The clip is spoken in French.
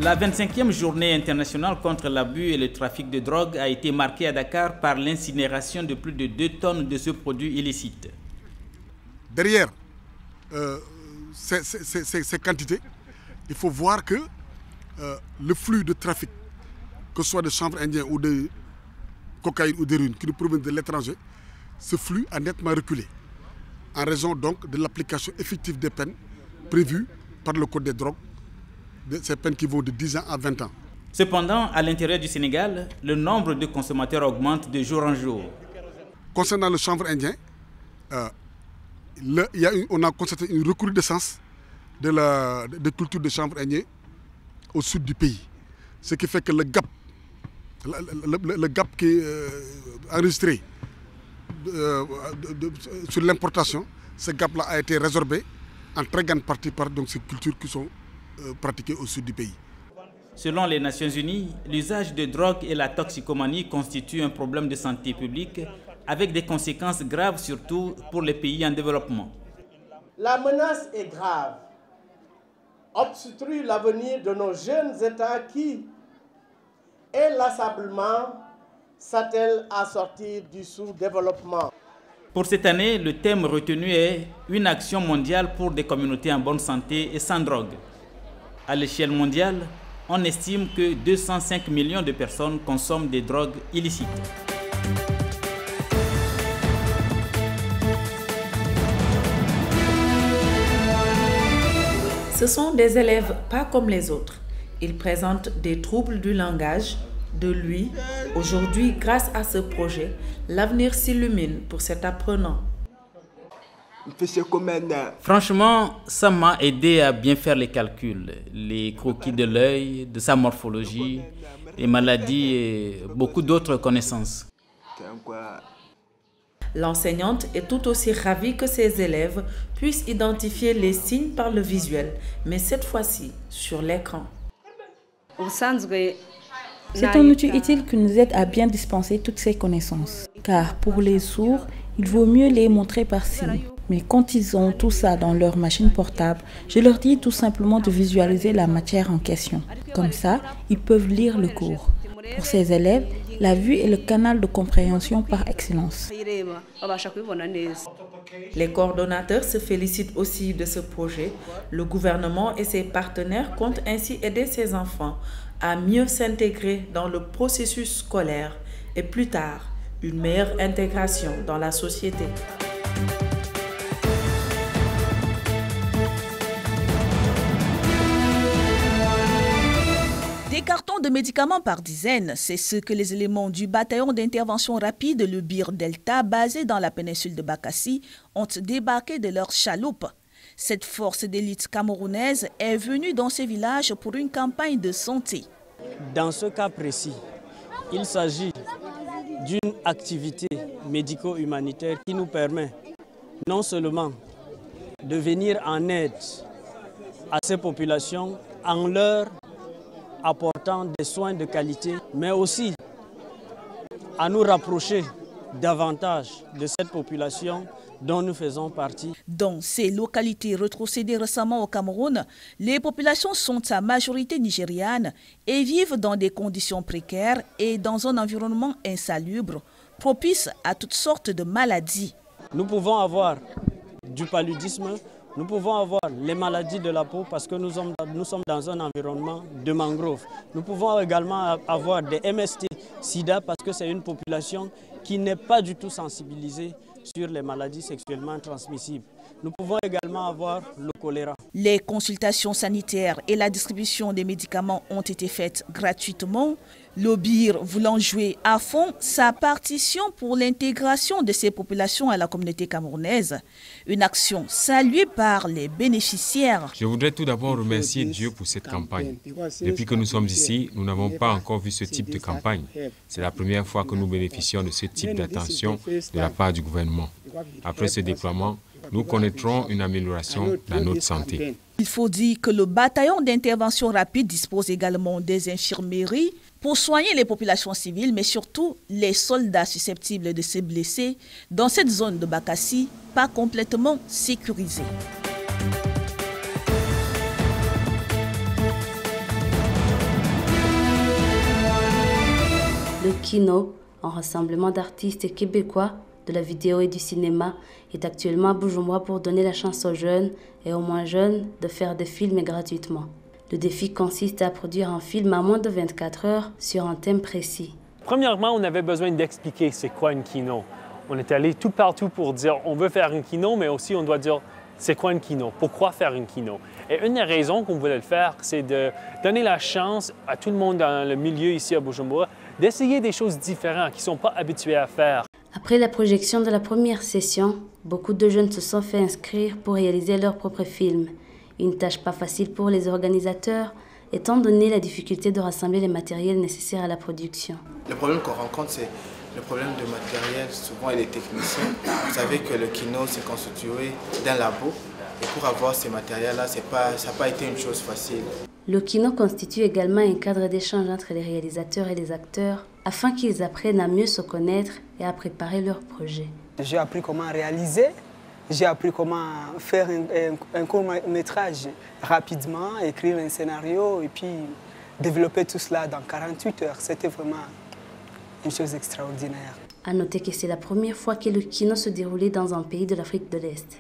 La 25e journée internationale contre l'abus et le trafic de drogue a été marquée à Dakar par l'incinération de plus de 2 tonnes de ce produit illicite. Derrière ces quantités, il faut voir que le flux de trafic, que ce soit de chanvre indien ou de cocaïne ou d'héroïne qui nous proviennent de l'étranger, ce flux a nettement reculé en raison donc de l'application effective des peines prévues par le Code des drogues, ces peines qui vont de 10 ans à 20 ans. Cependant, à l'intérieur du Sénégal, le nombre de consommateurs augmente de jour en jour. Concernant le chanvre indien, on a constaté une recrudescence de culture de chanvre indien au sud du pays. Ce qui fait que le gap qui est enregistré sur l'importation, ce gap-là a été résorbé en très grande partie par donc, ces cultures qui sont pratiquées au sud du pays. Selon les Nations Unies, l'usage de drogue et la toxicomanie constituent un problème de santé publique avec des conséquences graves surtout pour les pays en développement. La menace est grave, obstrue l'avenir de nos jeunes États qui, inlassablement, s'attellent à sortir du sous-développement. Pour cette année, le thème retenu est « Une action mondiale pour des communautés en bonne santé et sans drogue ». À l'échelle mondiale, on estime que 205 millions de personnes consomment des drogues illicites. Ce sont des élèves pas comme les autres. Ils présentent des troubles du langage. De lui, aujourd'hui, grâce à ce projet, l'avenir s'illumine pour cet apprenant. Franchement, ça m'a aidé à bien faire les calculs, les croquis de l'œil, de sa morphologie, les maladies et beaucoup d'autres connaissances. L'enseignante est tout aussi ravie que ses élèves puissent identifier les signes par le visuel, mais cette fois-ci sur l'écran. C'est un outil utile qui nous aide à bien dispenser toutes ces connaissances. Car pour les sourds, il vaut mieux les montrer par signe. Mais quand ils ont tout ça dans leur machine portable, je leur dis tout simplement de visualiser la matière en question. Comme ça, ils peuvent lire le cours. Pour ces élèves, la vue est le canal de compréhension par excellence. Les coordonnateurs se félicitent aussi de ce projet. Le gouvernement et ses partenaires comptent ainsi aider ces enfants à mieux s'intégrer dans le processus scolaire et plus tard, une meilleure intégration dans la société. Des cartons de médicaments par dizaines, c'est ce que les éléments du bataillon d'intervention rapide, le BIR Delta, basé dans la péninsule de Bakassi, ont débarqué de leur chaloupe. Cette force d'élite camerounaise est venue dans ces villages pour une campagne de santé. Dans ce cas précis, il s'agit d'une activité médico-humanitaire qui nous permet non seulement de venir en aide à ces populations en leur apportant des soins de qualité, mais aussi à nous rapprocher davantage de cette population dont nous faisons partie. Dans ces localités retrocédées récemment au Cameroun, les populations sont à majorité nigériane et vivent dans des conditions précaires et dans un environnement insalubre, propice à toutes sortes de maladies. Nous pouvons avoir du paludisme, nous pouvons avoir les maladies de la peau parce que nous sommes dans un environnement de mangrove. Nous pouvons également avoir des MST, SIDA, parce que c'est une population qui n'est pas du tout sensibilisée sur les maladies sexuellement transmissibles. Nous pouvons également avoir le choléra. Les consultations sanitaires et la distribution des médicaments ont été faites gratuitement. Le BIR voulant jouer à fond sa partition pour l'intégration de ces populations à la communauté camerounaise. Une action saluée par les bénéficiaires. Je voudrais tout d'abord remercier Dieu pour cette campagne. Depuis que nous sommes ici, nous n'avons pas encore vu ce type de campagne. C'est la première fois que nous bénéficions de ce type d'attention de la part du gouvernement. Après ce déploiement, nous connaîtrons une amélioration dans notre santé. Il faut dire que le bataillon d'intervention rapide dispose également des infirmeries pour soigner les populations civiles, mais surtout les soldats susceptibles de se blesser dans cette zone de Bakassi, pas complètement sécurisée. Le Kino, un rassemblement d'artistes québécois de la vidéo et du cinéma, est actuellement à Bujumbura pour donner la chance aux jeunes et aux moins jeunes de faire des films gratuitement. Le défi consiste à produire un film en moins de 24 heures sur un thème précis. Premièrement, on avait besoin d'expliquer c'est quoi une kino. On est allé tout partout pour dire on veut faire une kino, mais aussi on doit dire c'est quoi une kino, pourquoi faire une kino. Et une des raisons qu'on voulait le faire, c'est de donner la chance à tout le monde dans le milieu ici à Bujumbura d'essayer des choses différentes qu'ils ne sont pas habitués à faire. Après la projection de la première session, beaucoup de jeunes se sont fait inscrire pour réaliser leur propre film. Une tâche pas facile pour les organisateurs, étant donné la difficulté de rassembler les matériels nécessaires à la production. Le problème qu'on rencontre, c'est le problème de matériel, souvent et les techniciens. Vous savez que le kino s'est constitué d'un labo. Et pour avoir ces matériels-là, ça n'a pas été une chose facile. Le kino constitue également un cadre d'échange entre les réalisateurs et les acteurs, afin qu'ils apprennent à mieux se connaître et à préparer leurs projets. J'ai appris comment réaliser, j'ai appris comment faire un court-métrage rapidement, écrire un scénario et puis développer tout cela dans 48 heures. C'était vraiment une chose extraordinaire. À noter que c'est la première fois que le kino se déroulait dans un pays de l'Afrique de l'Est.